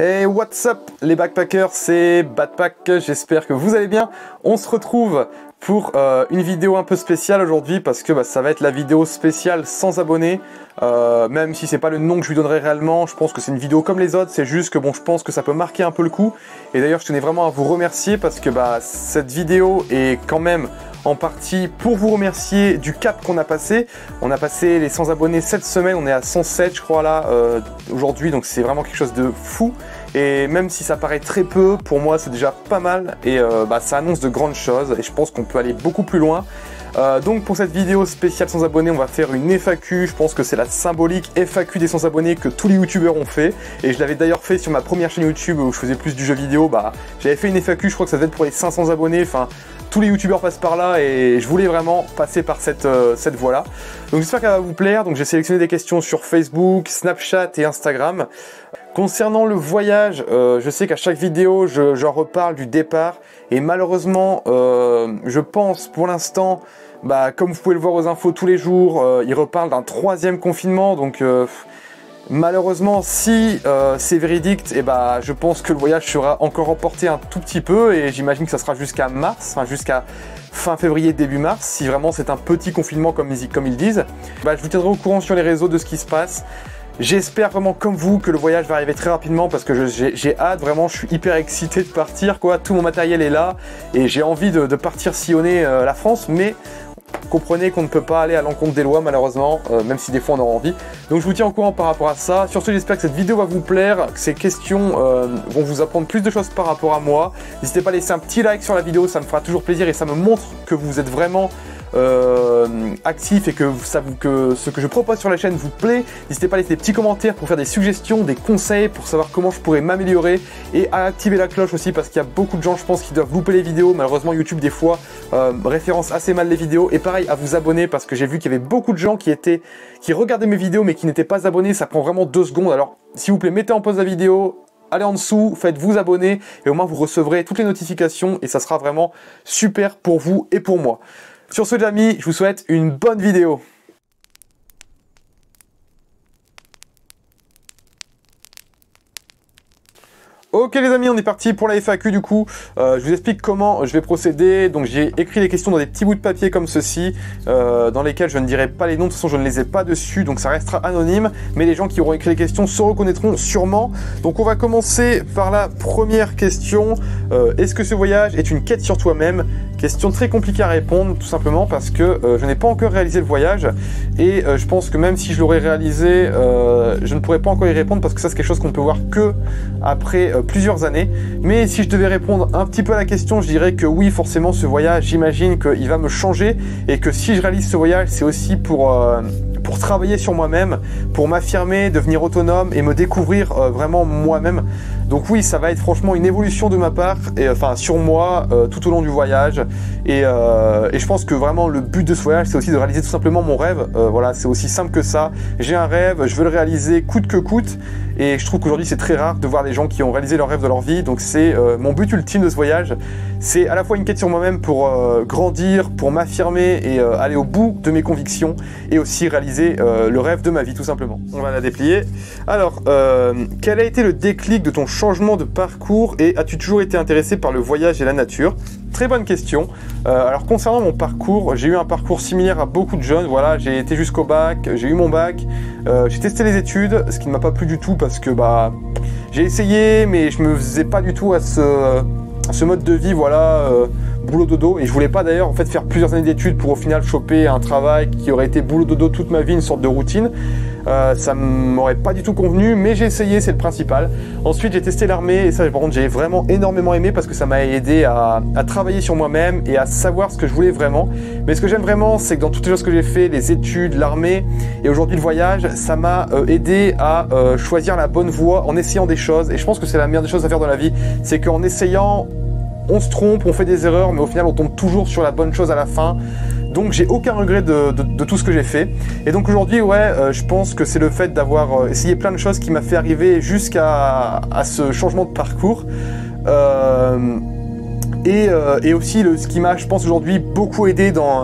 Hey, what's up les backpackers, c'est Badpack, j'espère que vous allez bien. On se retrouve pour une vidéo un peu spéciale aujourd'hui parce que ça va être la vidéo spéciale sans abonnés. Même si c'est pas le nom que je lui donnerai réellement, je pense que c'est une vidéo comme les autres, c'est juste que bon, je pense que ça peut marquer un peu le coup. Et d'ailleurs je tenais vraiment à vous remercier parce que cette vidéo est quand même en partie pour vous remercier du cap qu'on a passé. On a passé les 100 abonnés cette semaine, on est à 107 je crois là aujourd'hui, donc c'est vraiment quelque chose de fou. Et même si ça paraît très peu, pour moi c'est déjà pas mal et ça annonce de grandes choses et je pense qu'on peut aller beaucoup plus loin. Donc pour cette vidéo spéciale sans abonnés, on va faire une FAQ. Je pense que c'est la symbolique FAQ des 100 abonnés que tous les youtubeurs ont fait. Et je l'avais d'ailleurs fait sur ma première chaîne YouTube où je faisais plus du jeu vidéo. J'avais fait une FAQ, je crois que ça devait être pour les 500 abonnés. Enfin, tous les youtubeurs passent par là et je voulais vraiment passer par cette voie-là. Donc j'espère qu'elle va vous plaire. Donc j'ai sélectionné des questions sur Facebook, Snapchat et Instagram. Concernant le voyage, je sais qu'à chaque vidéo, j'en reparle du départ. Et malheureusement, je pense pour l'instant, comme vous pouvez le voir aux infos tous les jours, il reparle d'un 3e confinement. Donc malheureusement, si c'est véridique, je pense que le voyage sera encore reporté un tout petit peu. Et j'imagine que ça sera jusqu'à mars, enfin jusqu'à fin février, début mars, si vraiment c'est un petit confinement comme ils disent. Je vous tiendrai au courant sur les réseaux de ce qui se passe. J'espère vraiment comme vous que le voyage va arriver très rapidement parce que j'ai hâte, vraiment je suis hyper excité de partir quoi, tout mon matériel est là et j'ai envie de partir sillonner la France, mais comprenez qu'on ne peut pas aller à l'encontre des lois malheureusement, même si des fois on aura envie. Donc je vous tiens au courant par rapport à ça. Sur ce, j'espère que cette vidéo va vous plaire, que ces questions vont vous apprendre plus de choses par rapport à moi. N'hésitez pas à laisser un petit like sur la vidéo, ça me fera toujours plaisir et ça me montre que vous êtes vraiment actif et que ce que je propose sur la chaîne vous plaît. N'hésitez pas à laisser des petits commentaires pour faire des suggestions, des conseils pour savoir comment je pourrais m'améliorer et à activer la cloche aussi parce qu'il y a beaucoup de gens je pense qui doivent louper les vidéos. Malheureusement YouTube des fois référence assez mal les vidéos et pareil à vous abonner parce que j'ai vu qu'il y avait beaucoup de gens qui regardaient mes vidéos mais qui n'étaient pas abonnés. Ça prend vraiment 2 secondes, alors s'il vous plaît mettez en pause la vidéo, allez en dessous, faites vous abonner et au moins vous recevrez toutes les notifications et ça sera vraiment super pour vous et pour moi. Sur ce les amis, je vous souhaite une bonne vidéo. Ok les amis, on est parti pour la FAQ du coup. Je vous explique comment je vais procéder. Donc j'ai écrit les questions dans des petits bouts de papier comme ceci, dans lesquels je ne dirai pas les noms, de toute façon je ne les ai pas dessus, donc ça restera anonyme. Mais les gens qui auront écrit les questions se reconnaîtront sûrement. Donc on va commencer par la première question. Est-ce que ce voyage est une quête sur toi-même? Question très compliquée à répondre, tout simplement parce que je n'ai pas encore réalisé le voyage. Et je pense que même si je l'aurais réalisé, je ne pourrais pas encore y répondre parce que ça c'est quelque chose qu'on peut voir que après plusieurs années. Mais si je devais répondre un petit peu à la question, je dirais que oui, forcément ce voyage, j'imagine qu'il va me changer et que si je réalise ce voyage, c'est aussi pour travailler sur moi-même, pour m'affirmer, devenir autonome et me découvrir vraiment moi-même. Donc oui, ça va être franchement une évolution de ma part, et, enfin sur moi, tout au long du voyage. Et je pense que vraiment le but de ce voyage, c'est aussi de réaliser tout simplement mon rêve. Voilà, c'est aussi simple que ça. J'ai un rêve, je veux le réaliser coûte que coûte. Et je trouve qu'aujourd'hui, c'est très rare de voir des gens qui ont réalisé leur rêve de leur vie. Donc c'est mon but ultime de ce voyage. C'est à la fois une quête sur moi-même pour grandir, pour m'affirmer et aller au bout de mes convictions. Et aussi réaliser le rêve de ma vie, tout simplement. On va la déplier. Alors, quel a été le déclic de ton changement de parcours et as-tu toujours été intéressé par le voyage et la nature? Très bonne question. Alors concernant mon parcours, j'ai eu un parcours similaire à beaucoup de jeunes. Voilà, j'ai été jusqu'au bac, j'ai eu mon bac, j'ai testé les études, ce qui ne m'a pas plu du tout parce que j'ai essayé, mais je me faisais pas du tout à ce mode de vie, voilà, boulot dodo. Et je voulais pas d'ailleurs en fait faire plusieurs années d'études pour au final choper un travail qui aurait été boulot dodo toute ma vie, une sorte de routine. Ça m'aurait pas du tout convenu, mais j'ai essayé, c'est le principal. Ensuite j'ai testé l'armée et ça par contre j'ai vraiment énormément aimé parce que ça m'a aidé à travailler sur moi-même et à savoir ce que je voulais vraiment. Mais ce que j'aime vraiment, c'est que dans toutes les choses que j'ai fait, les études, l'armée et aujourd'hui le voyage, ça m'a aidé à choisir la bonne voie en essayant des choses. Et je pense que c'est la meilleure des choses à faire dans la vie, c'est qu'en essayant, on se trompe, on fait des erreurs, mais au final on tombe toujours sur la bonne chose à la fin. Donc j'ai aucun regret de tout ce que j'ai fait. Et donc aujourd'hui, ouais, je pense que c'est le fait d'avoir essayé plein de choses qui m'a fait arriver jusqu'à ce changement de parcours. Et aussi ce qui m'a, je pense aujourd'hui, beaucoup aidé dans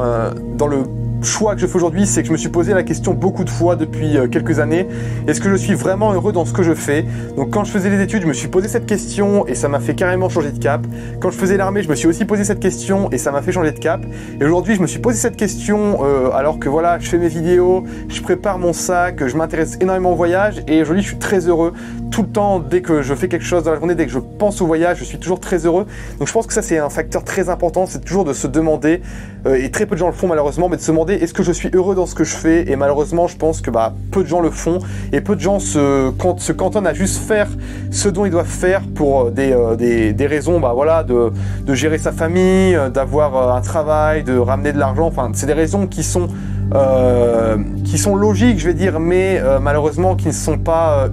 le choix que je fais aujourd'hui, c'est que je me suis posé la question beaucoup de fois depuis quelques années. Est-ce que je suis vraiment heureux dans ce que je fais? Donc quand je faisais les études, je me suis posé cette question et ça m'a fait carrément changer de cap. Quand je faisais l'armée, je me suis aussi posé cette question et ça m'a fait changer de cap. Et aujourd'hui, je me suis posé cette question alors que voilà, je fais mes vidéos, je prépare mon sac, je m'intéresse énormément au voyage et aujourd'hui, je suis très heureux. Tout le temps, dès que je fais quelque chose dans la journée, dès que je pense au voyage, je suis toujours très heureux. Donc je pense que ça, c'est un facteur très important, c'est toujours de se demander, et très peu de gens le font malheureusement, mais de se demander est-ce que je suis heureux dans ce que je fais? Et malheureusement, je pense que peu de gens le font et peu de gens se cantonnent à juste faire ce dont ils doivent faire pour des raisons voilà, de gérer sa famille, d'avoir un travail, de ramener de l'argent. Enfin, c'est des raisons qui sont logiques, je vais dire, mais malheureusement qui ne sont pas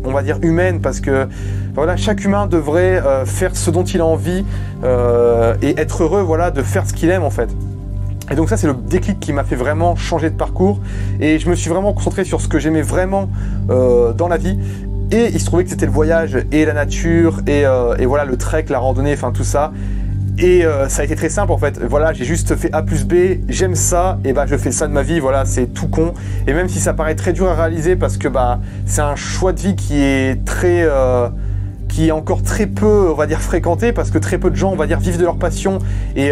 on va dire humaines, parce que voilà, chaque humain devrait faire ce dont il a envie et être heureux, voilà, de faire ce qu'il aime en fait. Et donc ça, c'est le déclic qui m'a fait vraiment changer de parcours et je me suis vraiment concentré sur ce que j'aimais vraiment dans la vie. Et il se trouvait que c'était le voyage et la nature et voilà, le trek, la randonnée, enfin tout ça. Et ça a été très simple en fait, voilà, j'ai juste fait A plus B, j'aime ça, et je fais ça de ma vie, voilà, c'est tout con. Et même si ça paraît très dur à réaliser parce que c'est un choix de vie qui est qui est encore très peu, on va dire, fréquenté, parce que très peu de gens, on va dire, vivent de leur passion et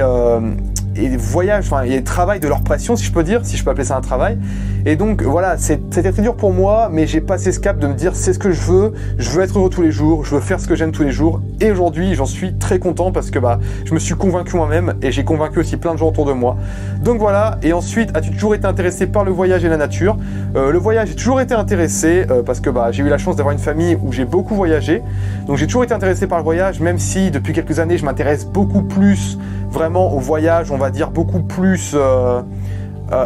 voyagent, enfin, et travaillent de leur passion, si je peux dire, si je peux appeler ça un travail. Et donc voilà, c'était très dur pour moi, mais j'ai passé ce cap de me dire c'est ce que je veux être heureux tous les jours, je veux faire ce que j'aime tous les jours. Et aujourd'hui, j'en suis très content parce que je me suis convaincu moi-même et j'ai convaincu aussi plein de gens autour de moi. Donc voilà, et ensuite, as-tu toujours été intéressé par le voyage et la nature? Le voyage, j'ai toujours été intéressé parce que j'ai eu la chance d'avoir une famille où j'ai beaucoup voyagé. Donc j'ai toujours été intéressé par le voyage, même si depuis quelques années, je m'intéresse beaucoup plus vraiment au voyage, on va dire beaucoup plus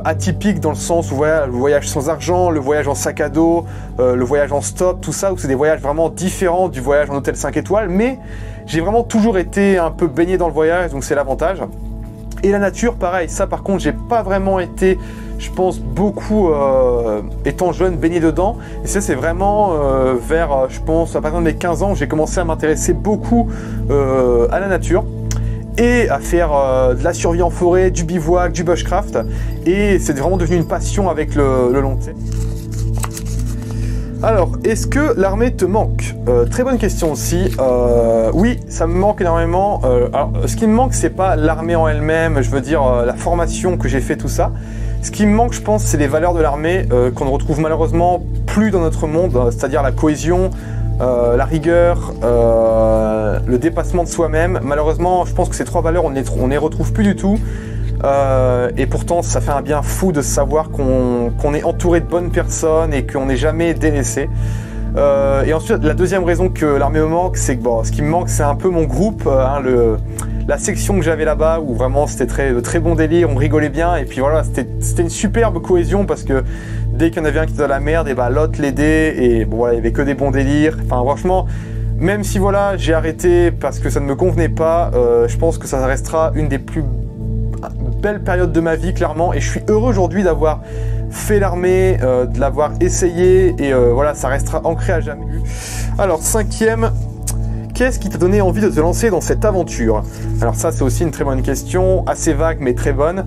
atypique dans le sens où voilà, le voyage sans argent, le voyage en sac à dos, le voyage en stop, tout ça, où c'est des voyages vraiment différents du voyage en hôtel 5 étoiles, mais j'ai vraiment toujours été un peu baigné dans le voyage, donc c'est l'avantage. Et la nature, pareil, ça par contre, j'ai pas vraiment été, je pense, beaucoup, étant jeune, baigné dedans. Et ça, c'est vraiment vers, je pense, à partir de mes 15 ans, j'ai commencé à m'intéresser beaucoup à la nature et à faire de la survie en forêt, du bivouac, du bushcraft. Et c'est vraiment devenu une passion avec le long terme. Alors, est-ce que l'armée te manque? Très bonne question aussi. Oui, ça me manque énormément. Alors, ce qui me manque, c'est pas l'armée en elle-même, je veux dire la formation que j'ai fait, tout ça. Ce qui me manque, je pense, c'est les valeurs de l'armée qu'on ne retrouve malheureusement plus dans notre monde, c'est-à-dire la cohésion, la rigueur, le dépassement de soi-même. Malheureusement, je pense que ces trois valeurs, on ne les retrouve plus du tout. Et pourtant, ça fait un bien fou de savoir qu'on est entouré de bonnes personnes et qu'on n'est jamais délaissé. Et ensuite, la deuxième raison que l'armée me manque, c'est que ce qui me manque, c'est un peu mon groupe, la section que j'avais là-bas, où vraiment c'était très bon délire, on rigolait bien, et puis voilà, c'était une superbe cohésion parce que dès qu'il y en avait un qui était dans la merde, et l'autre l'aidait, et bon voilà, il y avait que des bons délires. Enfin franchement, même si voilà, j'ai arrêté parce que ça ne me convenait pas, je pense que ça restera une des plus belles périodes de ma vie, clairement, et je suis heureux aujourd'hui d'avoir fait l'armée, de l'avoir essayé, et voilà, ça restera ancré à jamais. Alors, cinquième, qu'est-ce qui t'a donné envie de te lancer dans cette aventure? Alors ça, c'est aussi une très bonne question, assez vague mais très bonne.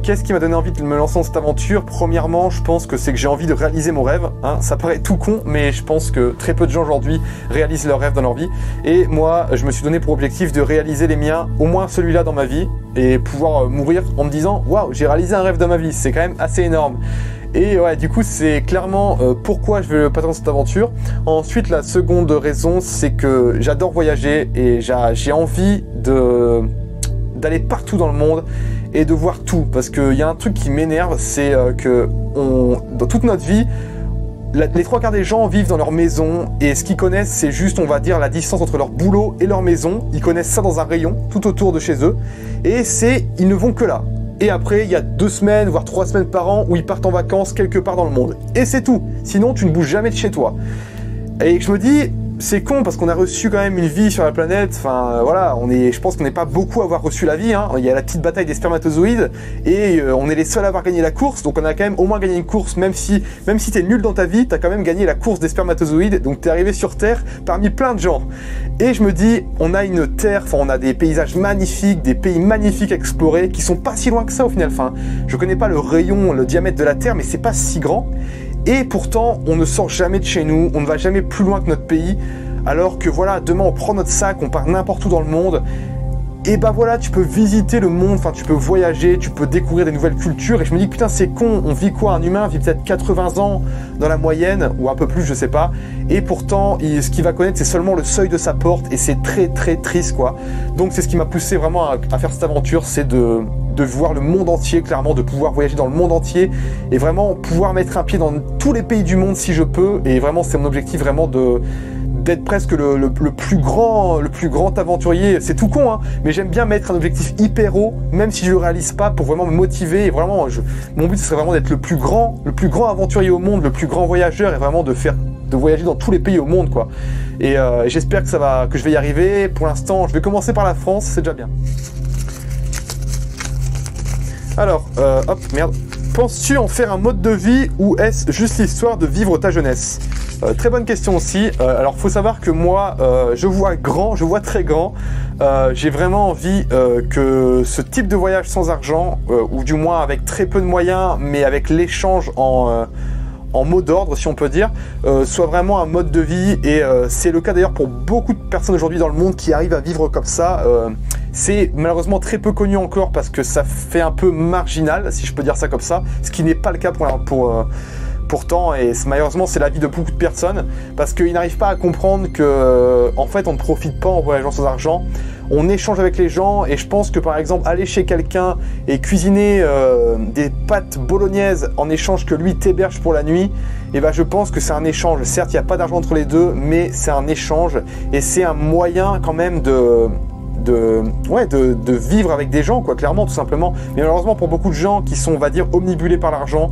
Qu'est-ce qui m'a donné envie de me lancer dans cette aventure? Premièrement, je pense que c'est que j'ai envie de réaliser mon rêve. Ça paraît tout con, mais je pense que très peu de gens aujourd'hui réalisent leurs rêves dans leur vie. Et moi, je me suis donné pour objectif de réaliser les miens, au moins celui-là dans ma vie, et pouvoir mourir en me disant « Waouh, j'ai réalisé un rêve dans ma vie », c'est quand même assez énorme. Et ouais, du coup, c'est clairement pourquoi je veux pas dans cette aventure. Ensuite, la seconde raison, c'est que j'adore voyager et j'ai envie d'aller partout dans le monde et de voir tout. Parce qu'il y a un truc qui m'énerve, c'est que dans toute notre vie, les trois quarts des gens vivent dans leur maison et ce qu'ils connaissent, c'est juste, on va dire, la distance entre leur boulot et leur maison. Ils connaissent ça dans un rayon, tout autour de chez eux. Et ils ne vont que là. Et après, il y a 2 semaines, voire 3 semaines par an où ils partent en vacances quelque part dans le monde. Et c'est tout. Sinon, tu ne bouges jamais de chez toi. Et je me dis, c'est con parce qu'on a reçu quand même une vie sur la planète, enfin voilà, je pense qu'on n'est pas beaucoup à avoir reçu la vie, hein. Il y a la petite bataille des spermatozoïdes et on est les seuls à avoir gagné la course, donc on a quand même au moins gagné une course, même si t'es nul dans ta vie, t'as quand même gagné la course des spermatozoïdes, donc t'es arrivé sur Terre parmi plein de gens. Et je me dis, on a une Terre, enfin on a des paysages magnifiques, des pays magnifiques à explorer, qui sont pas si loin que ça au final, enfin je connais pas le rayon, le diamètre de la Terre, mais c'est pas si grand. Et pourtant, on ne sort jamais de chez nous, on ne va jamais plus loin que notre pays, alors que voilà, demain on prend notre sac, on part n'importe où dans le monde, et bah voilà, tu peux visiter le monde, enfin tu peux voyager, tu peux découvrir des nouvelles cultures, et je me dis putain c'est con, on vit quoi, un humain vit peut-être 80 ans dans la moyenne, ou un peu plus je sais pas, et pourtant ce qu'il va connaître c'est seulement le seuil de sa porte, et c'est très très triste quoi. Donc c'est ce qui m'a poussé vraiment à faire cette aventure, c'est de voir le monde entier, clairement, de pouvoir voyager dans le monde entier et vraiment pouvoir mettre un pied dans tous les pays du monde si je peux. Et vraiment, c'est mon objectif vraiment d'être presque le plus grand aventurier. C'est tout con, hein, mais j'aime bien mettre un objectif hyper haut, même si je le réalise pas, pour vraiment me motiver. Et vraiment, mon but, ce serait vraiment d'être le plus grand aventurier au monde, le plus grand voyageur, et vraiment de voyager dans tous les pays au monde, quoi. Et j'espère que je vais y arriver. Pour l'instant, je vais commencer par la France, c'est déjà bien. Alors, hop, merde. Penses-tu en faire un mode de vie ou est-ce juste l'histoire de vivre ta jeunesse? Très bonne question aussi. Alors, faut savoir que moi, je vois grand, je vois très grand. J'ai vraiment envie que ce type de voyage sans argent, ou du moins avec très peu de moyens, mais avec l'échange en mot d'ordre, si on peut dire, soit vraiment un mode de vie. Et c'est le cas d'ailleurs pour beaucoup de personnes aujourd'hui dans le monde qui arrivent à vivre comme ça. C'est malheureusement très peu connu encore parce que ça fait un peu marginal, si je peux dire ça comme ça, ce qui n'est pas le cas pourtant, et malheureusement c'est l'avis de beaucoup de personnes, parce qu'ils n'arrivent pas à comprendre que en fait on ne profite pas en voyageant sans argent, on échange avec les gens, et je pense que par exemple aller chez quelqu'un et cuisiner des pâtes bolognaises en échange que lui t'héberge pour la nuit, et ben je pense que c'est un échange. Certes il n'y a pas d'argent entre les deux, mais c'est un échange, et c'est un moyen quand même de vivre avec des gens, quoi, clairement, tout simplement. Mais malheureusement pour beaucoup de gens qui sont, on va dire, omnibulés par l'argent,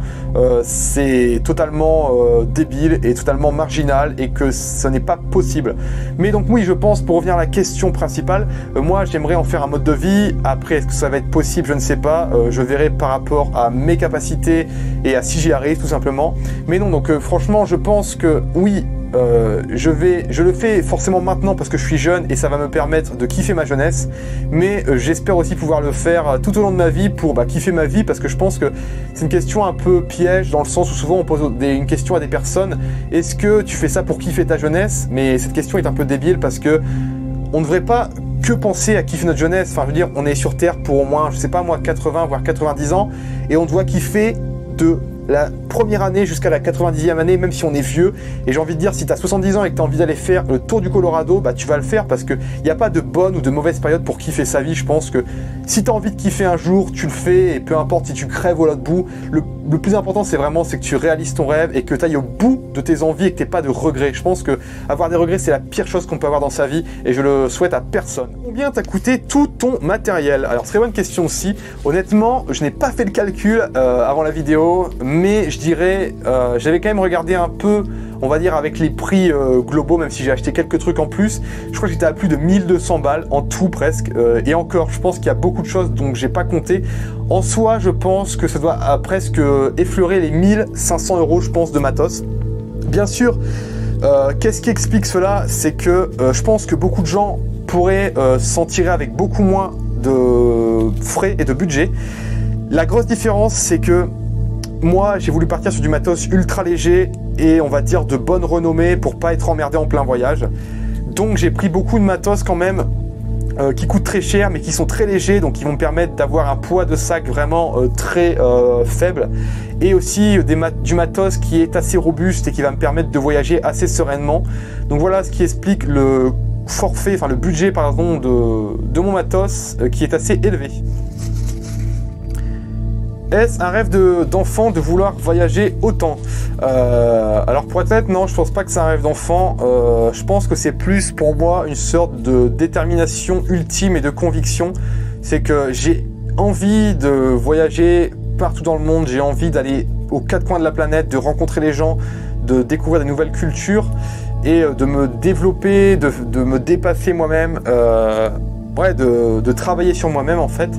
c'est totalement débile et totalement marginal, et que ce n'est pas possible. Mais donc oui, je pense, pour revenir à la question principale, moi j'aimerais en faire un mode de vie. Après, est-ce que ça va être possible? Je ne sais pas, je verrai par rapport à mes capacités et à si j'y arrive, tout simplement. Mais non, donc franchement je pense que oui, je le fais forcément maintenant parce que je suis jeune et ça va me permettre de kiffer ma jeunesse, mais j'espère aussi pouvoir le faire tout au long de ma vie pour kiffer ma vie, parce que je pense que c'est une question un peu piège, dans le sens où souvent on pose une question à des personnes: est-ce que tu fais ça pour kiffer ta jeunesse? Mais cette question est un peu débile, parce que on ne devrait pas que penser à kiffer notre jeunesse. Enfin je veux dire, on est sur Terre pour au moins, je sais pas moi, 80 voire 90 ans, et on doit kiffer de la première année jusqu'à la 90e année, même si on est vieux. Et j'ai envie de dire, si tu as 70 ans et que tu as envie d'aller faire le tour du Colorado, tu vas le faire, parce qu'il n'y a pas de bonne ou de mauvaise période pour kiffer sa vie. Je pense que si tu as envie de kiffer un jour, tu le fais, et peu importe si tu crèves au l'autre bout, le plus important c'est que tu réalises ton rêve et que tu ailles au bout de tes envies et que tu n'aies pas de regrets. Je pense que avoir des regrets, c'est la pire chose qu'on peut avoir dans sa vie, et je le souhaite à personne. Combien t'a coûté tout ton matériel? Alors très bonne question aussi. Honnêtement, je n'ai pas fait le calcul avant la vidéo, mais je dirais, j'avais quand même regardé un peu, on va dire, avec les prix globaux, même si j'ai acheté quelques trucs en plus. Je crois que j'étais à plus de 1200 balles en tout presque, et encore je pense qu'il y a beaucoup de choses donc j'ai pas compté. En soi je pense que ça doit presque effleurer les 1500 € je pense de matos. Bien sûr, qu'est-ce qui explique cela? C'est que je pense que beaucoup de gens pourraient s'en tirer avec beaucoup moins de frais et de budget. La grosse différence c'est que moi j'ai voulu partir sur du matos ultra léger et on va dire de bonne renommée pour pas être emmerdé en plein voyage. Donc j'ai pris beaucoup de matos quand même qui coûtent très cher mais qui sont très légers, donc qui vont me permettre d'avoir un poids de sac vraiment très faible, et aussi du matos qui est assez robuste et qui va me permettre de voyager assez sereinement. Donc voilà ce qui explique le forfait, enfin le budget pardon de mon matos qui est assez élevé. Est-ce un rêve d'enfant de vouloir voyager autant? Alors pour être honnête, non, je pense pas que c'est un rêve d'enfant. Je pense que c'est plus pour moi une sorte de détermination ultime et de conviction. C'est que j'ai envie de voyager partout dans le monde, j'ai envie d'aller aux quatre coins de la planète, de rencontrer les gens, de découvrir des nouvelles cultures. et de me développer, de me dépasser moi-même, ouais, de travailler sur moi-même en fait.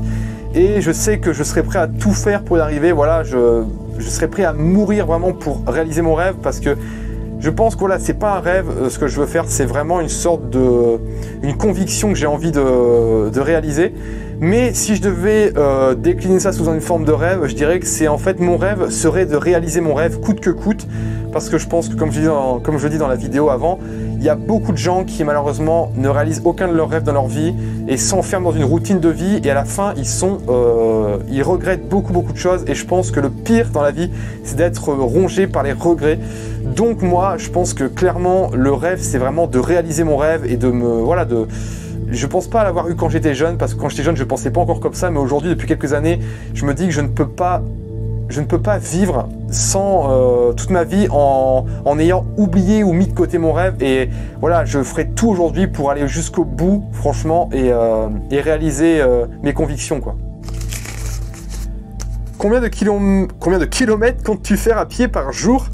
Et je sais que je serai prêt à tout faire pour y arriver. Voilà, je serai prêt à mourir vraiment pour réaliser mon rêve, parce que je pense que voilà, c'est pas un rêve, ce que je veux faire, c'est vraiment une sorte une conviction que j'ai envie de réaliser. Mais si je devais décliner ça sous une forme de rêve, je dirais que c'est en fait, mon rêve serait de réaliser mon rêve coûte que coûte, parce que je pense que comme je dis dans la vidéo avant, il y a beaucoup de gens qui malheureusement ne réalisent aucun de leurs rêves dans leur vie et s'enferment dans une routine de vie, et à la fin ils regrettent beaucoup de choses, et je pense que le pire dans la vie, c'est d'être rongé par les regrets. Donc moi je pense que clairement le rêve, c'est vraiment de réaliser mon rêve et je pense pas l'avoir eu quand j'étais jeune, parce que quand j'étais jeune je pensais pas encore comme ça, mais aujourd'hui depuis quelques années je me dis que je ne peux pas vivre sans toute ma vie en ayant oublié ou mis de côté mon rêve. Et voilà, je ferai tout aujourd'hui pour aller jusqu'au bout, franchement, et réaliser mes convictions, quoi. Combien de kilomètres comptes-tu faire à pied par jour?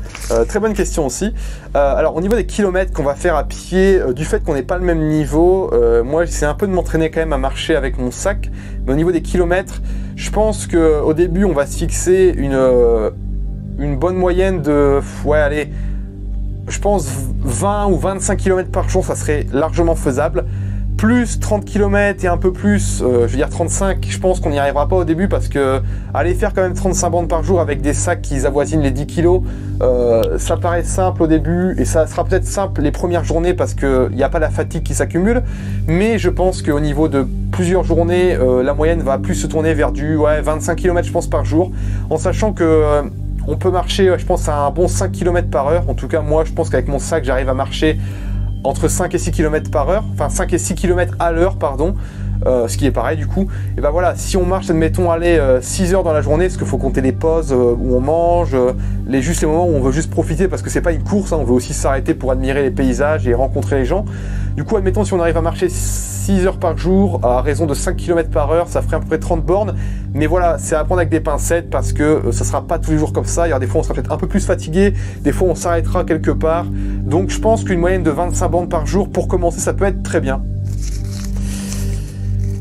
Très bonne question aussi. Alors au niveau des kilomètres qu'on va faire à pied, du fait qu'on n'est pas le même niveau, moi j'essaie un peu de m'entraîner quand même à marcher avec mon sac. Mais au niveau des kilomètres, je pense qu'au début on va se fixer une bonne moyenne de... Ouais, allez, je pense 20 ou 25 km par jour, ça serait largement faisable. Plus 30 km et un peu plus, je veux dire 35, je pense qu'on n'y arrivera pas au début, parce que aller faire quand même 35 bandes par jour avec des sacs qui avoisinent les 10 kg, ça paraît simple au début, et ça sera peut-être simple les premières journées parce qu'il n'y a pas la fatigue qui s'accumule, mais je pense qu'au niveau de plusieurs journées, la moyenne va plus se tourner vers du 25 km je pense par jour, en sachant que on peut marcher, je pense, à un bon 5 km par heure. En tout cas moi je pense qu'avec mon sac j'arrive à marcher entre 5 et 6 km par heure, enfin 5 et 6 km à l'heure, pardon, ce qui est pareil du coup. Et ben voilà, si on marche, admettons, aller 6 heures dans la journée, parce qu'il faut compter les pauses où on mange, juste les moments où on veut juste profiter, parce que c'est pas une course, hein, on veut aussi s'arrêter pour admirer les paysages et rencontrer les gens. Du coup, admettons, si on arrive à marcher 6 heures par jour, à raison de 5 km par heure, ça ferait à peu près 30 bornes. Mais voilà, c'est à prendre avec des pincettes, parce que ça sera pas tous les jours comme ça. Il y a des fois, on sera peut-être un peu plus fatigué, des fois, on s'arrêtera quelque part. Donc, je pense qu'une moyenne de 25 bornes par jour, pour commencer, ça peut être très bien.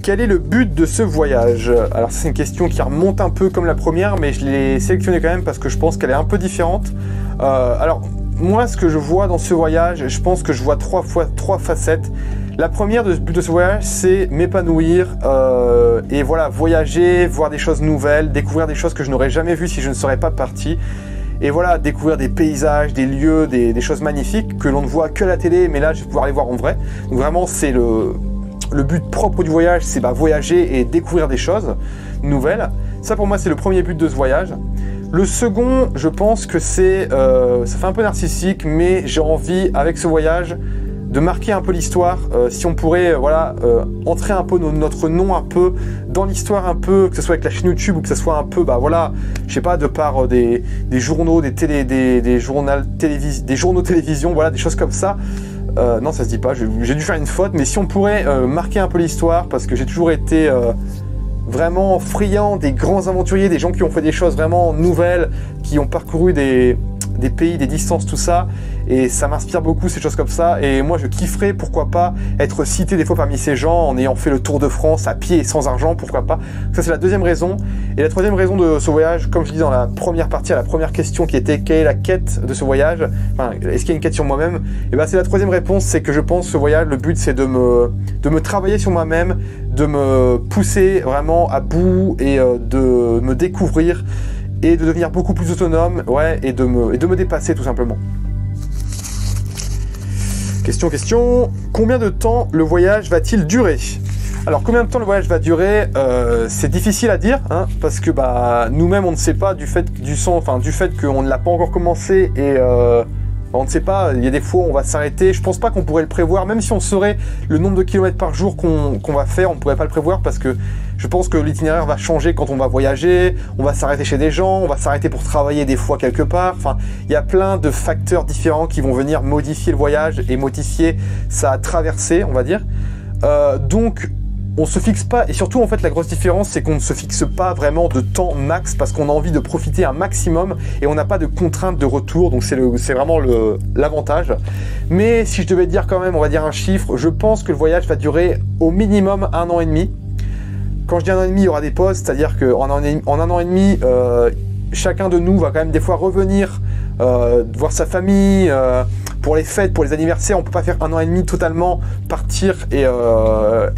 Quel est le but de ce voyage? Alors c'est une question qui remonte un peu comme la première, mais je l'ai sélectionnée quand même parce que je pense qu'elle est un peu différente. Alors moi, ce que je vois dans ce voyage, je pense que je vois trois facettes. La première de but de ce voyage, c'est m'épanouir et voilà, voyager, voir des choses nouvelles, découvrir des choses que je n'aurais jamais vues si je ne serais pas parti. Et voilà, découvrir des paysages, des lieux, des choses magnifiques que l'on ne voit que à la télé, mais là je vais pouvoir les voir en vrai. Donc vraiment, c'est le but propre du voyage, c'est voyager et découvrir des choses nouvelles. Ça pour moi c'est le premier but de ce voyage. Le second, je pense que c'est, ça fait un peu narcissique, mais j'ai envie avec ce voyage de marquer un peu l'histoire. Si on pourrait entrer un peu notre nom un peu dans l'histoire, un peu, que ce soit avec la chaîne YouTube ou que ce soit un peu, je sais pas, de par des journaux, des journaux télévision, voilà, des choses comme ça. Non, ça se dit pas, j'ai dû faire une faute, mais si on pourrait marquer un peu l'histoire, parce que j'ai toujours été vraiment friand des grands aventuriers, des gens qui ont fait des choses vraiment nouvelles, qui ont parcouru des pays, des distances, tout ça, et ça m'inspire beaucoup ces choses comme ça, et moi je kifferais, pourquoi pas, être cité des fois parmi ces gens en ayant fait le Tour de France à pied et sans argent, pourquoi pas. Ça c'est la deuxième raison. Et la troisième raison de ce voyage, comme je dis dans la première partie, à la première question qui était quelle est la quête de ce voyage, enfin est-ce qu'il y a une quête sur moi-même, et c'est la troisième réponse, c'est que je pense que ce voyage, le but c'est de me travailler sur moi-même, de me pousser vraiment à bout et de me découvrir et de devenir beaucoup plus autonome, ouais, et de me dépasser tout simplement. Question, combien de temps le voyage va-t-il durer? Alors combien de temps le voyage va durer, c'est difficile à dire, hein, parce que nous-mêmes on ne sait pas du fait qu'on ne l'a pas encore commencé, et on ne sait pas, il y a des fois où on va s'arrêter. Je pense pas qu'on pourrait le prévoir, même si on saurait le nombre de kilomètres par jour qu'on va faire, on ne pourrait pas le prévoir, parce que je pense que l'itinéraire va changer quand on va voyager, on va s'arrêter chez des gens, on va s'arrêter pour travailler des fois quelque part, enfin il y a plein de facteurs différents qui vont venir modifier le voyage et modifier sa traversée, on va dire. Donc on se fixe pas, et surtout en fait la grosse différence c'est qu'on ne se fixe pas vraiment de temps max parce qu'on a envie de profiter un maximum et on n'a pas de contraintes de retour, donc c'est vraiment l'avantage. Mais si je devais dire quand même, on va dire un chiffre, je pense que le voyage va durer au minimum 1 an et demi. Quand je dis 1 an et demi, il y aura des pauses, c'est-à-dire qu'en un an et demi, chacun de nous va quand même des fois revenir voir sa famille, pour les fêtes, pour les anniversaires. On peut pas faire 1 an et demi totalement, partir et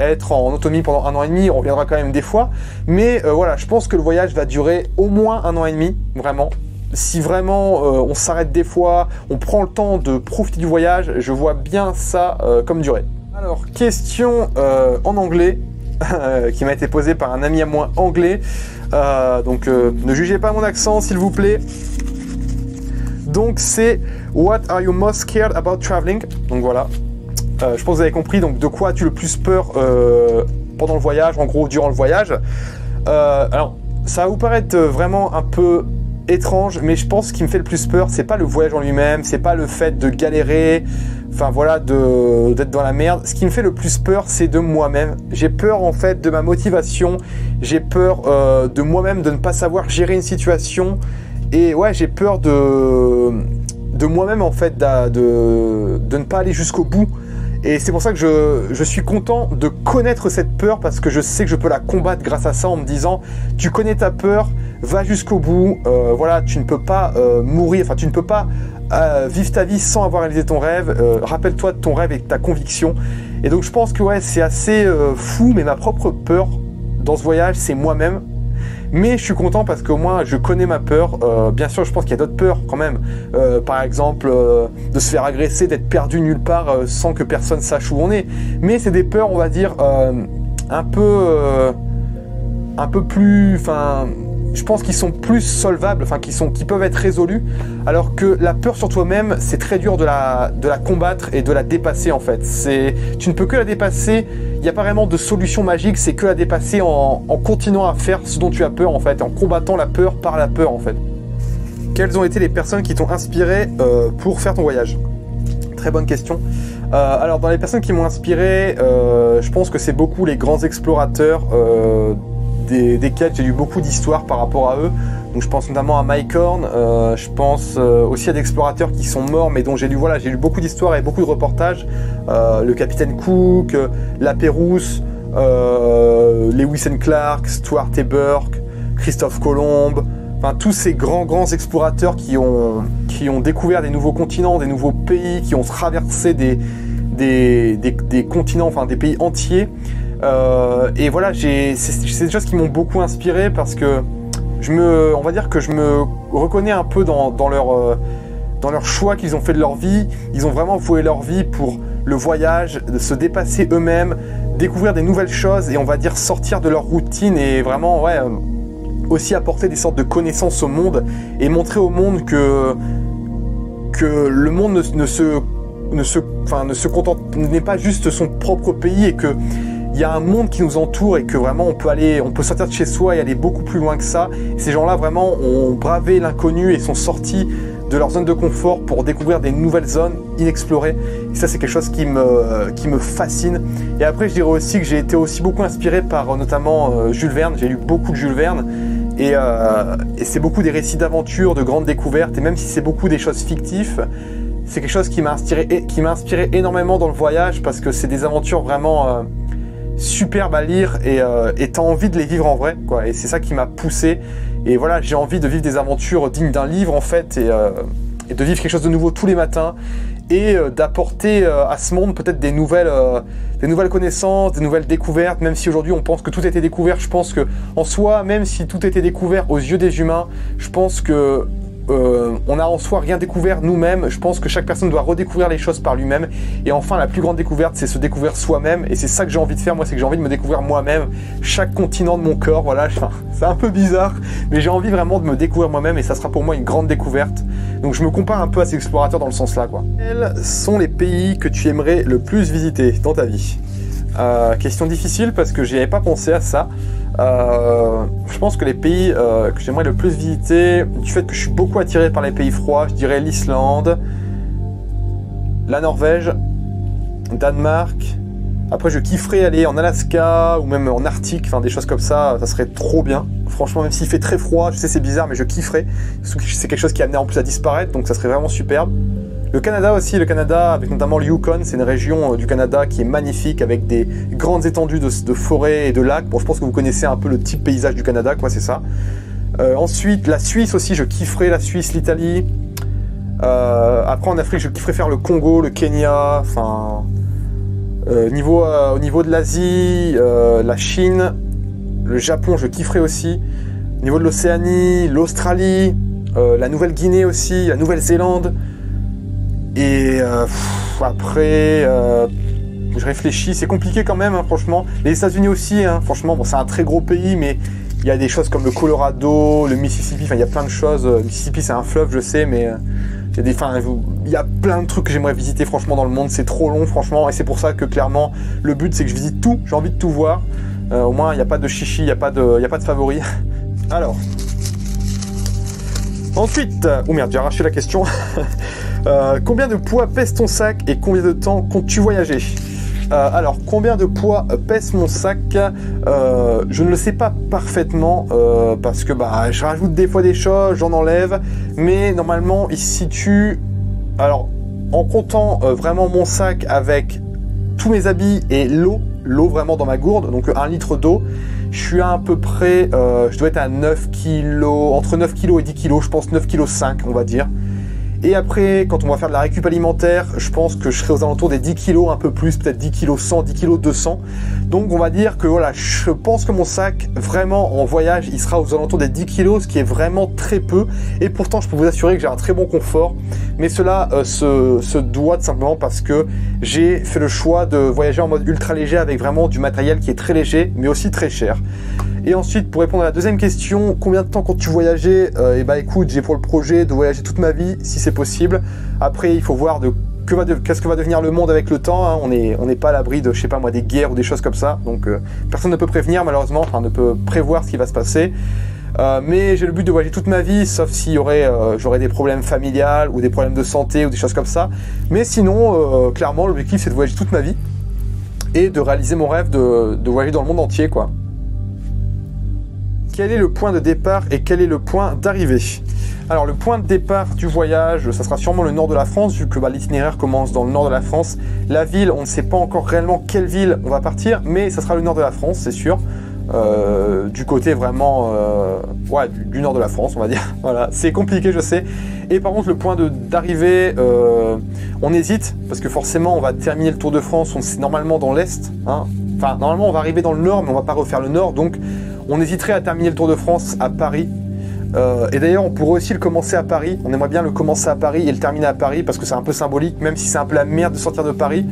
être en autonomie pendant 1 an et demi. On reviendra quand même des fois, mais voilà, je pense que le voyage va durer au moins 1 an et demi, vraiment. Si vraiment on s'arrête des fois, on prend le temps de profiter du voyage, je vois bien ça comme durée. Alors, question en anglais qui m'a été posée par un ami à moi anglais, donc ne jugez pas mon accent s'il vous plaît. Donc c'est What are you most scared about traveling? Donc voilà, je pense que vous avez compris. Donc de quoi as-tu le plus peur pendant le voyage, en gros durant le voyage. Alors ça va vous paraître vraiment un peu étrange, mais je pense ce qui me fait le plus peur, c'est pas le voyage en lui-même, c'est pas le fait de galérer, enfin voilà, d'être dans la merde. Ce qui me fait le plus peur, c'est de moi-même. J'ai peur en fait de ma motivation, j'ai peur de moi-même, de ne pas savoir gérer une situation. Et ouais, j'ai peur de moi-même en fait, de ne pas aller jusqu'au bout. Et c'est pour ça que je suis content de connaître cette peur, parce que je sais que je peux la combattre grâce à ça, en me disant tu connais ta peur, va jusqu'au bout. Voilà, tu ne peux pas mourir, enfin tu ne peux pas vivre ta vie sans avoir réalisé ton rêve. Rappelle-toi de ton rêve et de ta conviction. Et donc je pense que ouais, c'est assez fou, mais ma propre peur dans ce voyage, c'est moi-même. Mais je suis content parce qu'au moins je connais ma peur. Bien sûr, je pense qu'il y a d'autres peurs quand même. Par exemple, de se faire agresser, d'être perdu nulle part sans que personne sache où on est. Mais c'est des peurs, on va dire, un peu plus... Enfin, je pense qu'ils sont plus solvables, enfin qui peuvent être résolus. Alors que la peur sur toi-même, c'est très dur de la combattre et de la dépasser en fait. Tu ne peux que la dépasser. Il n'y a pas vraiment de solution magique, c'est que la dépasser en continuant à faire ce dont tu as peur en fait, en combattant la peur par la peur en fait. Quelles ont été les personnes qui t'ont inspiré pour faire ton voyage? Très bonne question. Alors dans les personnes qui m'ont inspiré, je pense que c'est beaucoup les grands explorateurs desquels j'ai lu beaucoup d'histoires par rapport à eux. Donc je pense notamment à Mike Horn, je pense aussi à des explorateurs qui sont morts mais dont j'ai lu beaucoup d'histoires et beaucoup de reportages. Le capitaine Cook, la Pérouse, Lewis and Clark, Stuart et Burke, Christophe Colomb, enfin tous ces grands explorateurs qui ont découvert des nouveaux continents, des nouveaux pays, qui ont traversé des continents, enfin des pays entiers. Et voilà, c'est des choses qui m'ont beaucoup inspiré, parce que on va dire que je me reconnais un peu dans leur choix qu'ils ont fait de leur vie. Ils ont vraiment voué leur vie pour le voyage, de se dépasser eux-mêmes, découvrir des nouvelles choses et on va dire sortir de leur routine et vraiment ouais, aussi apporter des sortes de connaissances au monde et montrer au monde que le monde n'est pas juste son propre pays, et que il y a un monde qui nous entoure et que vraiment on peut sortir de chez soi et aller beaucoup plus loin que ça. Et ces gens-là vraiment ont bravé l'inconnu et sont sortis de leur zone de confort pour découvrir des nouvelles zones inexplorées. Et ça, c'est quelque chose qui me fascine. Et après, je dirais aussi que j'ai été aussi beaucoup inspiré par notamment Jules Verne. J'ai lu beaucoup de Jules Verne et c'est beaucoup des récits d'aventure, de grandes découvertes. Et même si c'est beaucoup des choses fictives, c'est quelque chose qui m'a inspiré énormément dans le voyage, parce que c'est des aventures vraiment superbes à lire et t'as envie de les vivre en vrai, quoi. Et c'est ça qui m'a poussé. Et voilà, j'ai envie de vivre des aventures dignes d'un livre en fait, et de vivre quelque chose de nouveau tous les matins, et d'apporter à ce monde peut-être des nouvelles connaissances, des nouvelles découvertes. Même si aujourd'hui on pense que tout a été découvert, je pense que en soi, même si tout a été découvert aux yeux des humains, je pense que on n'a en soi rien découvert nous-mêmes. Je pense que chaque personne doit redécouvrir les choses par lui-même. Et enfin, la plus grande découverte, c'est se découvrir soi-même. Et c'est ça que j'ai envie de faire, moi, c'est que j'ai envie de me découvrir moi-même, chaque continent de mon corps. Voilà, c'est un peu bizarre, mais j'ai envie vraiment de me découvrir moi-même, et ça sera pour moi une grande découverte. Donc je me compare un peu à ces explorateurs dans le sens là, quoi. Quels sont les pays que tu aimerais le plus visiter dans ta vie? Question difficile parce que j'y avais pas pensé à ça. Je pense que les pays que j'aimerais le plus visiter, du fait que je suis beaucoup attiré par les pays froids, je dirais l'Islande, la Norvège, Danemark, Après, je kifferais aller en Alaska ou même en Arctique, enfin des choses comme ça serait trop bien. Franchement, même s'il fait très froid, je sais c'est bizarre, mais je kifferais. C'est quelque chose qui est amené en plus à disparaître, donc ça serait vraiment superbe. Le Canada aussi, le Canada avec notamment le Yukon, c'est une région du Canada qui est magnifique avec des grandes étendues de forêts et de lacs. Bon, je pense que vous connaissez un peu le type paysage du Canada, quoi, c'est ça. Ensuite, la Suisse aussi, je kifferais la Suisse, l'Italie. Après en Afrique, je kifferais faire le Congo, le Kenya, enfin... au niveau de l'Asie, la Chine, le Japon, je kifferais aussi. Au niveau de l'Océanie, l'Australie, la Nouvelle-Guinée aussi, la Nouvelle-Zélande. Et après, je réfléchis, c'est compliqué quand même, hein, franchement. Les États-Unis aussi, hein, franchement, bon, c'est un très gros pays, mais il y a des choses comme le Colorado, le Mississippi, enfin, il y a plein de choses. Le Mississippi, c'est un fleuve, je sais, mais il y a plein de trucs que j'aimerais visiter, franchement, dans le monde. C'est trop long, franchement, et c'est pour ça que, clairement, le but, c'est que je visite tout. J'ai envie de tout voir. Au moins, il n'y a pas de chichi, il n'y a pas de favoris. Alors. Ensuite, oh merde, j'ai arraché la question. Combien de poids pèse ton sac et combien de temps comptes-tu voyager? Alors, combien de poids pèse mon sac? Je ne le sais pas parfaitement parce que je rajoute des fois des choses, j'en enlève, mais normalement il se situe, alors en comptant vraiment mon sac avec tous mes habits et l'eau vraiment dans ma gourde, donc 1 litre d'eau, je suis à peu près, je dois être à 9 kg, entre 9 kg et 10 kg, je pense 9,5 kg on va dire. Et après, quand on va faire de la récup alimentaire, je pense que je serai aux alentours des 10 kg, un peu plus, peut-être 10 kg 100, 10 kg 200. Donc on va dire que voilà, je pense que mon sac, vraiment en voyage, il sera aux alentours des 10 kg, ce qui est vraiment très peu. Et pourtant, je peux vous assurer que j'ai un très bon confort. Mais cela se doit tout simplement parce que j'ai fait le choix de voyager en mode ultra léger avec vraiment du matériel qui est très léger, mais aussi très cher. Et ensuite, pour répondre à la deuxième question, combien de temps comptes-tu voyager? Écoute, j'ai pour le projet de voyager toute ma vie, si c'est possible. Après, il faut voir qu'est-ce que va devenir le monde avec le temps. Hein. On n'est pas à l'abri de, je sais pas moi, des guerres ou des choses comme ça. Donc, personne ne peut prévenir, malheureusement, enfin, ne peut prévoir ce qui va se passer. Mais j'ai le but de voyager toute ma vie, sauf s'il y aurait, j'aurais des problèmes familiales ou des problèmes de santé ou des choses comme ça. Mais sinon, clairement, l'objectif, c'est de voyager toute ma vie et de réaliser mon rêve de voyager dans le monde entier, quoi. Quel est le point de départ et quel est le point d'arrivée? Alors le point de départ du voyage, ça sera sûrement le nord de la France, vu que l'itinéraire commence dans le nord de la France. La ville, on ne sait pas encore réellement quelle ville on va partir, mais ça sera le nord de la France, c'est sûr. Du côté vraiment du nord de la France, on va dire. Voilà, c'est compliqué, je sais. Et par contre, le point d'arrivée, on hésite, parce que forcément, on va terminer le Tour de France, c'est normalement dans l'Est. Hein. Enfin, normalement, on va arriver dans le Nord, mais on va pas refaire le Nord, donc on hésiterait à terminer le Tour de France à Paris. Et d'ailleurs, on pourrait aussi le commencer à Paris. On aimerait bien le commencer à Paris et le terminer à Paris, parce que c'est un peu symbolique, même si c'est un peu la merde de sortir de Paris.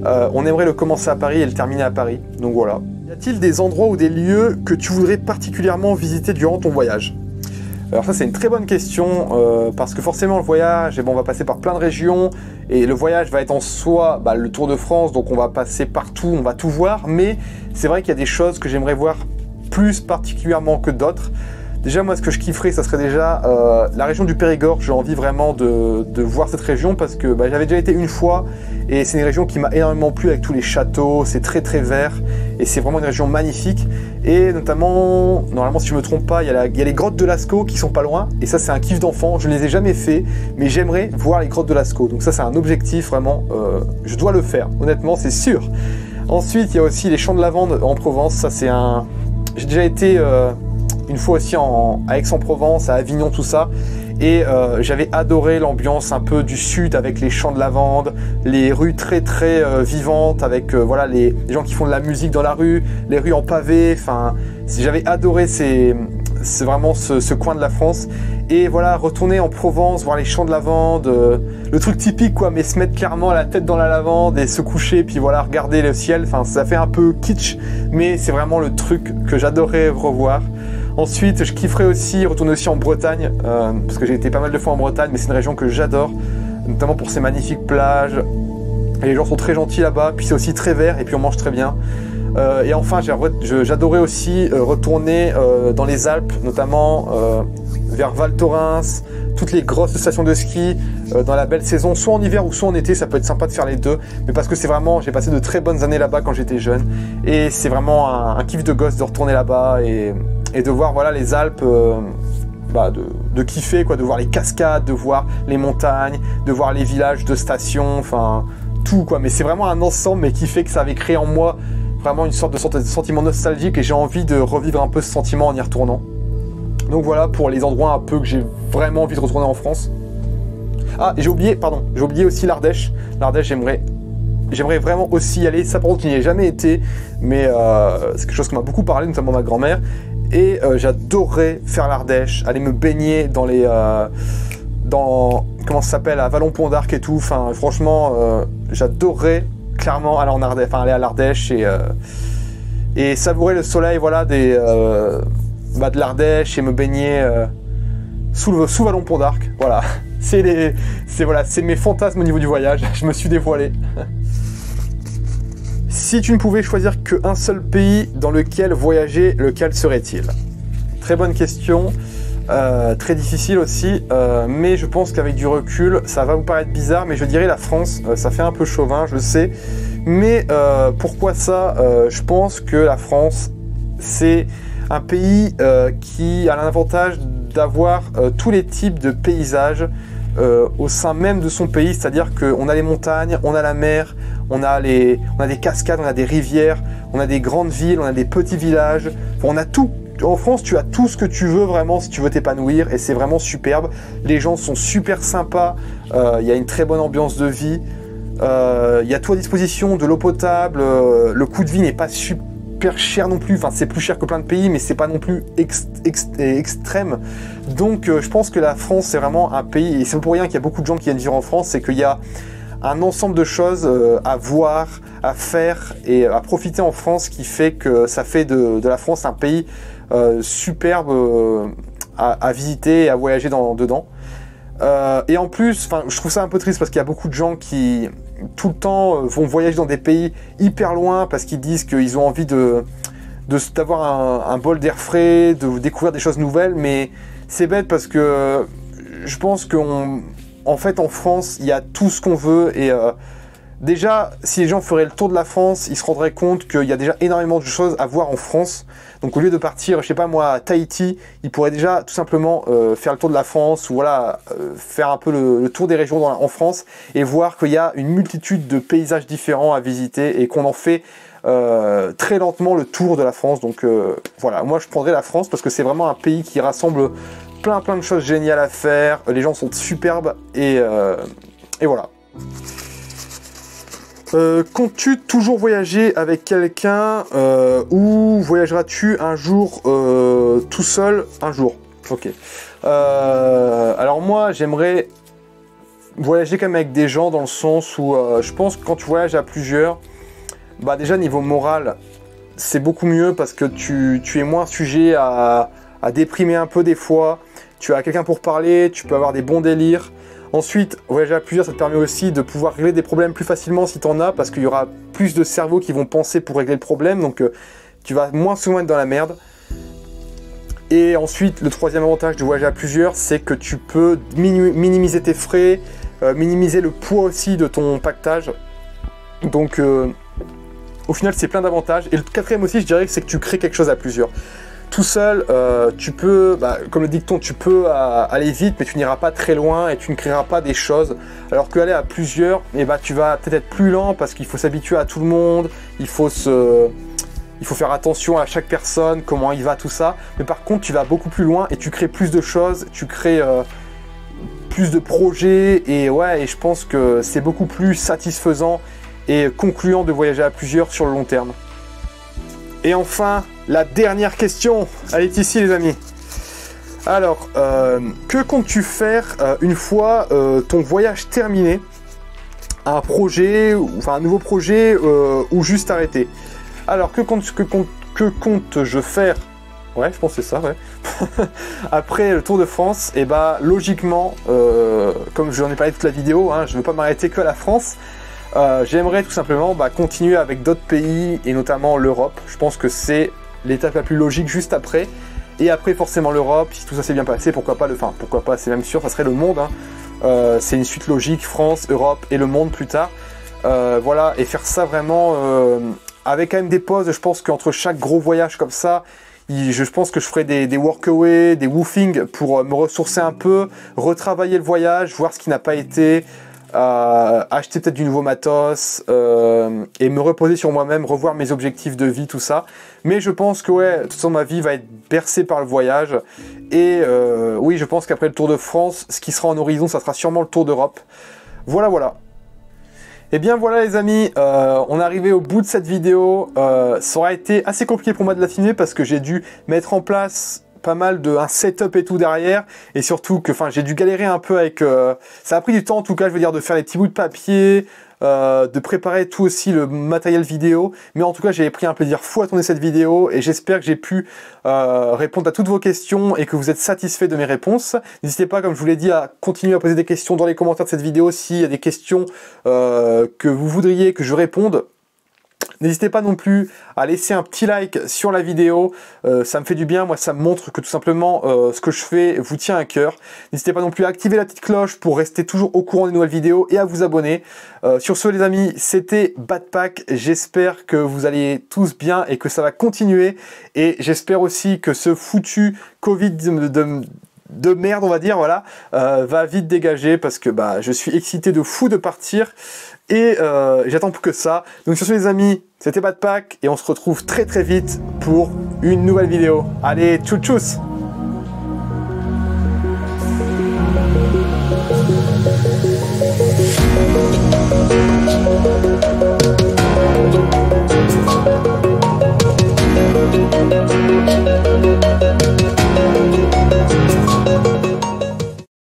On aimerait le commencer à Paris et le terminer à Paris. Donc voilà. Y a-t-il des endroits ou des lieux que tu voudrais particulièrement visiter durant ton voyage? Alors ça, c'est une très bonne question, parce que forcément le voyage, on va passer par plein de régions, et le voyage va être en soi le Tour de France, donc on va passer partout, on va tout voir, mais c'est vrai qu'il y a des choses que j'aimerais voir plus particulièrement que d'autres. Déjà, moi, ce que je kifferais, ça serait déjà la région du Périgord. J'ai envie vraiment de voir cette région parce que j'avais déjà été une fois et c'est une région qui m'a énormément plu avec tous les châteaux. C'est très très vert et c'est vraiment une région magnifique. Et notamment, normalement, si je me trompe pas, il y a les grottes de Lascaux qui sont pas loin. Et ça, c'est un kiff d'enfant. Je ne les ai jamais fait, mais j'aimerais voir les grottes de Lascaux. Donc ça, c'est un objectif vraiment. Je dois le faire. Honnêtement, c'est sûr. Ensuite, il y a aussi les champs de lavande en Provence. Ça, c'est un. J'ai déjà été une fois aussi à Aix-en-Provence, à Avignon, tout ça. Et j'avais adoré l'ambiance un peu du sud avec les champs de lavande, les rues très très vivantes avec les gens qui font de la musique dans la rue, les rues en pavé. Enfin, j'avais adoré c'est vraiment ce coin de la France. Et voilà, retourner en Provence, voir les champs de lavande, le truc typique quoi, mais se mettre clairement la tête dans la lavande et se coucher, puis voilà, regarder le ciel. Enfin, ça fait un peu kitsch, mais c'est vraiment le truc que j'adorais revoir. Ensuite, je kifferais aussi retourner aussi en Bretagne, parce que j'ai été pas mal de fois en Bretagne, mais c'est une région que j'adore, notamment pour ses magnifiques plages. Et les gens sont très gentils là-bas, puis c'est aussi très vert, et puis on mange très bien. Et enfin, j'adorais aussi retourner dans les Alpes, notamment vers Val Thorens, toutes les grosses stations de ski dans la belle saison, soit en hiver ou soit en été, ça peut être sympa de faire les deux, mais parce que c'est vraiment, j'ai passé de très bonnes années là-bas quand j'étais jeune, et c'est vraiment un kiff de gosse de retourner là-bas et de voir voilà, les Alpes, de kiffer, quoi, de voir les cascades, de voir les montagnes, de voir les villages de stations, enfin tout quoi, mais c'est vraiment un ensemble mais qui fait que ça avait créé en moi vraiment une sorte de sentiment nostalgique et j'ai envie de revivre un peu ce sentiment en y retournant. Donc voilà pour les endroits un peu que j'ai vraiment envie de retourner en France. Ah, et j'ai oublié aussi l'Ardèche. L'Ardèche, j'aimerais vraiment aussi y aller. Ça, par contre, je n'y ai jamais été, mais c'est quelque chose qui m'a beaucoup parlé, notamment ma grand-mère. Et j'adorerais faire l'Ardèche, aller me baigner dans les... comment ça s'appelle, à Vallon-Pont d'Arc et tout. Enfin, franchement, j'adorerais clairement aller en Ardèche, enfin aller à l'Ardèche et savourer le soleil, voilà, de l'Ardèche et me baigner sous Vallon-Pont d'Arc. Voilà, c'est mes fantasmes au niveau du voyage. Je me suis dévoilé. Si tu ne pouvais choisir qu'un seul pays dans lequel voyager, lequel serait-il? Très bonne question. Très difficile aussi, mais je pense qu'avec du recul, ça va vous paraître bizarre, mais je dirais la France. Ça fait un peu chauvin, je sais, mais pourquoi ça? Je pense que la France, c'est un pays qui a l'avantage d'avoir tous les types de paysages au sein même de son pays, c'est-à-dire qu'on a les montagnes, on a la mer, on a des cascades, on a des rivières, on a des grandes villes, on a des petits villages, enfin, on a tout. En France, tu as tout ce que tu veux vraiment si tu veux t'épanouir et c'est vraiment superbe. Les gens sont super sympas, il y a une très bonne ambiance de vie, il y a tout à disposition, de l'eau potable, le coût de vie n'est pas super cher non plus, enfin c'est plus cher que plein de pays mais c'est pas non plus extrême. Donc je pense que la France c'est vraiment un pays, et c'est pour rien qu'il y a beaucoup de gens qui viennent vivre en France, c'est qu'il y a un ensemble de choses à voir, à faire et à profiter en France qui fait que ça fait de la France un pays superbe à visiter et à voyager dedans. Et en plus, je trouve ça un peu triste parce qu'il y a beaucoup de gens qui tout le temps vont voyager dans des pays hyper loin parce qu'ils disent qu'ils ont envie d'avoir un bol d'air frais, de découvrir des choses nouvelles, mais c'est bête parce que je pense qu'en fait en France il y a tout ce qu'on veut et déjà si les gens feraient le tour de la France, ils se rendraient compte qu'il y a déjà énormément de choses à voir en France. Donc au lieu de partir, je sais pas moi, à Tahiti, ils pourraient déjà tout simplement faire le tour de la France ou voilà, faire un peu le tour des régions en France et voir qu'il y a une multitude de paysages différents à visiter et qu'on en fait très lentement le tour de la France. Donc voilà, moi je prendrais la France parce que c'est vraiment un pays qui rassemble plein de choses géniales à faire, les gens sont superbes et voilà. Comptes-tu toujours voyager avec quelqu'un ou voyageras-tu un jour tout seul un jour? Ok. Alors moi j'aimerais voyager quand même avec des gens dans le sens où je pense que quand tu voyages à plusieurs, déjà niveau moral c'est beaucoup mieux parce que tu es moins sujet à déprimer un peu des fois, tu as quelqu'un pour parler, tu peux avoir des bons délires. Ensuite, voyager à plusieurs, ça te permet aussi de pouvoir régler des problèmes plus facilement si tu en as, parce qu'il y aura plus de cerveaux qui vont penser pour régler le problème, donc tu vas moins souvent être dans la merde. Et ensuite, le troisième avantage de voyager à plusieurs, c'est que tu peux minimiser tes frais, minimiser le poids aussi de ton pactage. Donc, au final, c'est plein d'avantages. Et le quatrième aussi, je dirais que c'est que tu crées quelque chose à plusieurs. Tout seul, tu peux, comme le dicton, tu peux aller vite, mais tu n'iras pas très loin et tu ne créeras pas des choses. Alors qu'aller à plusieurs, tu vas peut-être être plus lent parce qu'il faut s'habituer à tout le monde, il faut faire attention à chaque personne, comment il va, tout ça. Mais par contre, tu vas beaucoup plus loin et tu crées plus de choses, tu crées plus de projets et ouais, et je pense que c'est beaucoup plus satisfaisant et concluant de voyager à plusieurs sur le long terme. Et enfin, la dernière question, elle est ici les amis. Alors, que comptes-tu faire une fois ton voyage terminé? Un projet, enfin un nouveau projet ou juste arrêter? Alors, que compte-je faire? Ouais, je pense que c'est ça, ouais. Après le Tour de France, et logiquement, comme je en ai parlé toute la vidéo, je ne veux pas m'arrêter que à la France. J'aimerais tout simplement continuer avec d'autres pays et notamment l'Europe. Je pense que c'est l'étape la plus logique juste après. et après forcément l'Europe, si tout ça s'est bien passé, pourquoi pas, pourquoi pas, c'est même sûr, ça serait le monde, hein. C'est une suite logique, France, Europe et le monde plus tard. Voilà, et faire ça vraiment avec quand même des pauses. Je pense qu'entre chaque gros voyage comme ça, je pense que je ferai des workaway, des woofing pour me ressourcer un peu, retravailler le voyage, voir ce qui n'a pas été, acheter peut-être du nouveau matos et me reposer sur moi-même, revoir mes objectifs de vie, tout ça. Mais je pense que ouais, toute ma vie va être bercée par le voyage. Et oui, je pense qu'après le Tour de France, ce qui sera en horizon, ça sera sûrement le Tour d'Europe. Voilà, voilà. Et bien voilà les amis, on est arrivé au bout de cette vidéo. Ça aura été assez compliqué pour moi de la filmer parce que j'ai dû mettre en place pas mal un setup et tout derrière, et surtout que j'ai dû galérer un peu avec ça a pris du temps en tout cas, je veux dire, de faire les petits bouts de papier, de préparer tout aussi le matériel vidéo, mais en tout cas j'avais pris un plaisir fou à tourner cette vidéo et j'espère que j'ai pu répondre à toutes vos questions et que vous êtes satisfaits de mes réponses. N'hésitez pas, comme je vous l'ai dit, à continuer à poser des questions dans les commentaires de cette vidéo s'il y a des questions que vous voudriez que je réponde. N'hésitez pas non plus à laisser un petit like sur la vidéo, ça me fait du bien, moi ça me montre que tout simplement ce que je fais vous tient à cœur. N'hésitez pas non plus à activer la petite cloche pour rester toujours au courant des nouvelles vidéos et à vous abonner. Sur ce les amis, c'était Badpack, j'espère que vous allez tous bien et que ça va continuer, et j'espère aussi que ce foutu Covid de merde, on va dire, voilà, va vite dégager parce que je suis excité de fou de partir et j'attends plus que ça. Donc sur ce les amis, c'était Badpack et on se retrouve très très vite pour une nouvelle vidéo. Allez, tchou tchous.